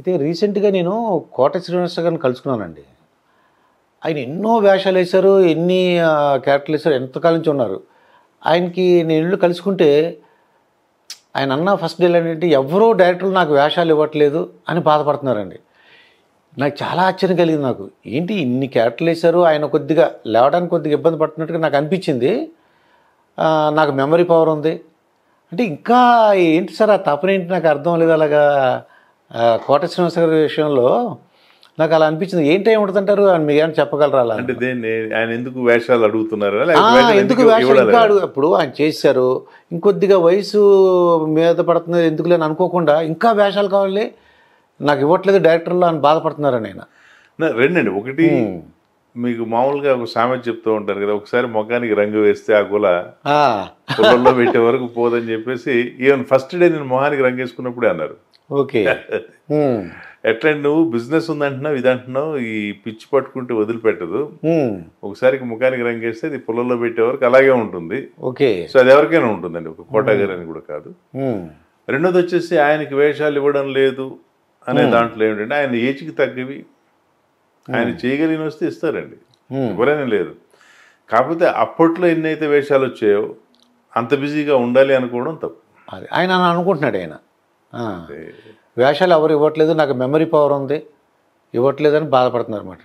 అయితే రీసెంట్‌గా నేను 'కోట శ్రీనివాస' గారిని కలుసుకున్నానండి. ఆయన ఎన్నో వేషాలేశారు. ఎన్ని క్యారెక్టర్‌లేశారు. ఎంతకాలం నుంచి ఉన్నారు. ఆయనకి నేను ఎళ్లి కలుసుకుంటే ఆయన అన్న ఫస్ట్ డైలాగ్ ఏంటంటే, "ఎవ్వరూ డైరెక్టర్లు నాకు వేషాలు ఇవ్వట్లేదు" అని బాధపడుతున్నారండి. నాకు చాలా ఆశ్చర్యం కలిగింది నాకు. ఏంటి ఇన్ని క్యారెక్టర్‌లేశారు. ఆయన కొద్దిగా లేవడానికి కొద్దిగా ఇబ్బంది పడుతున్నట్టుగా నాకు అనిపించింది. నాకు మెమరీ పవర్ ఉంది. అంటే ఇంకా ఏంటి సార్ ఆ తపనేంటి నాకు అర్థం లేదు అలాగా. కోట శ్రీనివాస గారి విషయంలో నాకు అలా అనిపించింది. ఏంటి ఏమి ఉంటుందంటారు అని మీరు ఏమైనా చెప్పగలరా అలా? అంటే దేన్ని ఆయన ఎందుకు వేషాలు అడుగుతున్నారు ఎందుకు వేషాలు ఇంకా ఇప్పుడు ఆయన చేశారు, ఇంకొద్దిగా వయసు మీద పడుతుంది ఎందుకు లేని అనుకోకుండా ఇంకా వేషాలు కావాలి నాకు ఇవ్వట్లేదు డైరెక్టర్లు అని బాధపడుతున్నారని ఆయన. రెండండి. ఒకటి మీకు మామూలుగా ఒక సామెత చెప్తూ ఉంటారు కదా, ఒకసారి ముఖానికి రంగు వేస్తే ఆ గుల పొలంలో పెట్టే వరకు పోదని చెప్పేసి ఈవెన్ ఫస్ట్ డే నేను మొహానికి రంగు వేసుకున్నప్పుడే అన్నారు. ఓకే. ఎట్లా నువ్వు బిజినెస్ ఉందంటున్నావు, ఇది అంటున్నావు, ఈ పిచ్చి పట్టుకుంటే వదిలిపెట్టదు. ఒకసారికి ముఖానికి రంగు వేస్తే అది పొలంలో పెట్టే వరకు అలాగే ఉంటుంది. ఓకే. సో అది ఎవరికైనా ఉంటుందండి, ఒక కోటా గారు అని కూడా కాదు. రెండోది వచ్చేసి ఆయనకి వేషాలు ఇవ్వడం లేదు అనే దాంట్లో ఏమిటంటే ఆయన ఏజ్కి తగ్గవి ఆయన చేయగలిగిన వస్తే ఇస్తారండి, ఎవరైనా లేదు. కాకపోతే అప్పట్లో ఎన్నైతే వేషాలు వచ్చాయో అంత బిజీగా ఉండాలి అనుకోవడం తప్పు. అది ఆయన అనుకుంటున్నాడు. ఆయన వేషాలు ఎవరు ఇవ్వట్లేదు, నాకు మెమరీ పవర్ ఉంది, ఇవ్వట్లేదు అని బాధపడుతున్నారు అన్నమాట.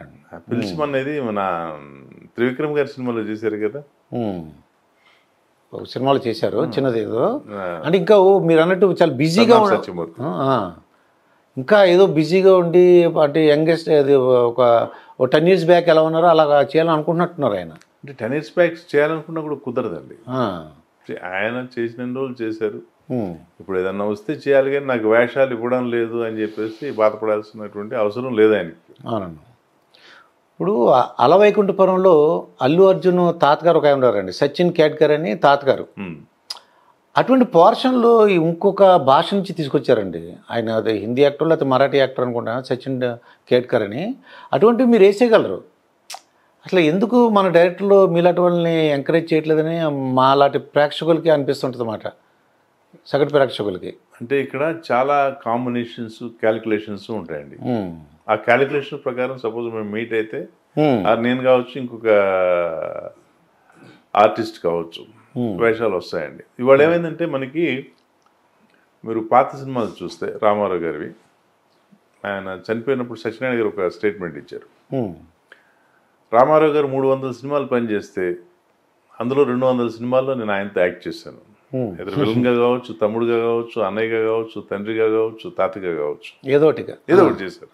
పిలిచిమన్ అనేది మన త్రివిక్రమ్ గారి సినిమాలో చేశారు కదా, ఒక సినిమాలో చేశారు చిన్నది ఏదో. అంటే ఇంకా మీరు అన్నట్టు చాలా బిజీగా ఇంకా ఏదో బిజీగా ఉండి అంటే యంగెస్ట్ అది ఒక 10 years బ్యాక్ ఎలా ఉన్నారో అలాగా చేయాలని అనుకుంటున్నట్టున్నారు ఆయన. అంటే 10 years బ్యాక్ చేయాలనుకున్నా కూడా కుదరదండి. ఆయన చేసిన రోజులు చేశారు. ఇప్పుడు ఏదన్నా వస్తే చేయాలి కానీ నాకు వేషాలు ఇవ్వడం లేదు అని చెప్పేసి బాధపడాల్సినటువంటి అవసరం లేదు ఆయనకి. అవునండి. ఇప్పుడు అలవైకుంఠపురంలో అల్లు అర్జున్ తాతగారు ఒక ఆయన ఉన్నారండి, సచిన్ కేట్కర్ అని తాతగారు. అటువంటి పోర్షన్లో ఇంకొక భాష నుంచి తీసుకొచ్చారండి ఆయన. అది హిందీ యాక్టర్ లేకపోతే మరాఠీ యాక్టర్ అనుకుంటా, సచిన్ కేట్కర్ అని. అటువంటివి మీరు వేసేయగలరు. అసలు ఎందుకు మన డైరెక్టర్లు మీలాంటి వాళ్ళని ఎంకరేజ్ చేయట్లేదని మాలాంటి ప్రేక్షకులకి అనిపిస్తుంటుంది అన్నమాట, సగటు ప్రేక్షకులకి. అంటే ఇక్కడ చాలా కాంబినేషన్స్, క్యాలిక్యులేషన్స్ ఉంటాయండి. ఆ క్యాలిక్యులేషన్ ప్రకారం సపోజ్ మేము మీట్ అయితే నేను కావచ్చు, ఇంకొక ఆర్టిస్ట్ కావచ్చు, వేషాలు వస్తాయండి. ఇవాళ ఏమైందంటే మనకి మీరు పాత సినిమాలు చూస్తే రామారావు గారివి, ఆయన చనిపోయినప్పుడు సత్యనారాయణ గారు ఒక స్టేట్మెంట్ ఇచ్చారు. రామారావు గారు 300 సినిమాలు పనిచేస్తే అందులో 200 సినిమాల్లో నేను ఆయనతో యాక్ట్ చేశాను. ఇద్దరు విలన్గా కావచ్చు, తమ్ముడుగా కావచ్చు, అన్నయ్యగా కావచ్చు, తండ్రిగా కావచ్చు, తాతగా కావచ్చు, ఏదో ఒకటి చేశారు.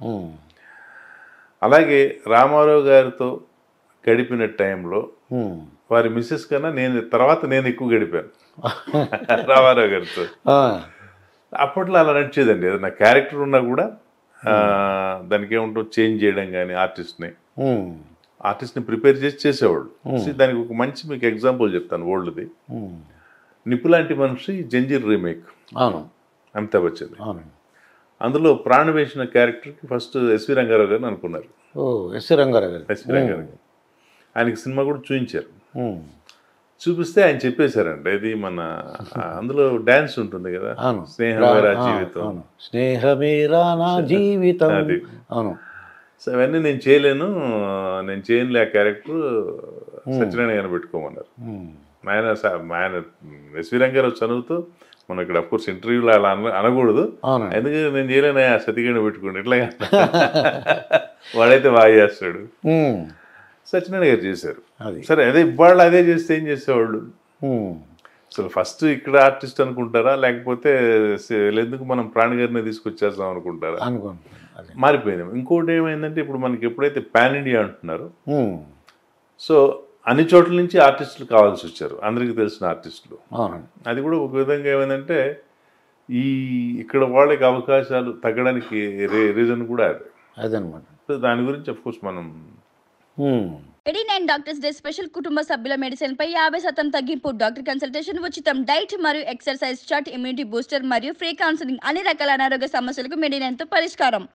అలాగే రామారావు గారితో గడిపిన టైంలో వారి మిస్సెస్ కన్నా నేను ఎక్కువ గడిపాను రామారావు గారితో. అప్పట్లో అలా నడిచేదండి. ఏదైనా క్యారెక్టర్ ఉన్నా కూడా దానికి ఏముంటుందో చేంజ్ చేయడం కానీ ఆర్టిస్ట్ని ప్రిపేర్ చేసేవాళ్ళు. దానికి ఒక మంచి మీకు ఎగ్జాంపుల్ చెప్తాను ఓల్డ్ది. నిప్పు లాంటి మనిషి జంజీర్ రీమేక్, అమితాబ్ బచ్చన్. అందులో ప్రాణ వేసిన క్యారెక్టర్కి ఫస్ట్ ఎస్వి రంగారావు గారిని అనుకున్నారు. ఎస్వి రంగారావు గారు ఆయనకి సినిమా కూడా చూపించారు. చూపిస్తే ఆయన చెప్పేశారండి, ఇది మన అందులో డ్యాన్స్ ఉంటుంది కదా, స్నేహమేరా జీవితం, స్నేహమేరా నా జీవితం. అది సో అవన్నీ నేను చేయనులే ఆ క్యారెక్టర్, సత్యనారాయణ గారిని పెట్టుకోమన్నారు. ఆయన ఎస్వి రంగారావు చదువుతూ మనం ఇక్కడ అఫ్కోర్స్ ఇంటర్వ్యూలో అలా అనకూడదు, ఎందుకంటే నేను చేయలేను ఆ సతిగాడిని పెట్టుకోండి ఇట్లా వాడైతే బాగా చేస్తాడు. సత్యనారాయణ గారు చేశారు. సరే అదే ఇవాళ అదే చేస్తే ఏం చేసేవాళ్ళు? అసలు ఫస్ట్ ఇక్కడ ఆర్టిస్ట్ అనుకుంటారా, లేకపోతే ఎందుకు మనం ప్రాణగారిని తీసుకొచ్చేస్తాం అనుకుంటారా? మారిపోయింది. ఇంకోటి ఏమైందంటే ఇప్పుడు మనకి ఎప్పుడైతే పాన్ ఇండియా అంటున్నారో, సో అన్ని చోట్ల నుంచి ఆర్టిస్టులు కావాల్సి వచ్చారు, అందరికీ తెలిసిన ఆర్టిస్టులు. అది కూడా ఒక విధంగా ఏమైందంటే ఇక్కడ వాళ్ళకి అవకాశాలు తగ్గడానికి రీజన్ కూడా అదనమాట. దాని గురించి అఫ్కోర్స్ మనం 89 డాక్టర్స్ డే స్పెషల్ కుటుంబ సభ్యుల మెడిసిన్ పై 50% తగ్గింపు, డాక్టర్ కన్సల్టేషన్ ఉచితం, డైట్ మరియు ఎక్సర్సైజ్ చార్ట్, ఇమ్యూనిటీ బూస్టర్ మరియు ఫ్రీ కౌన్సిలింగ్, అన్ని రకాల అనారోగ్య సమస్యలకు 89 తో పరిష్కారం.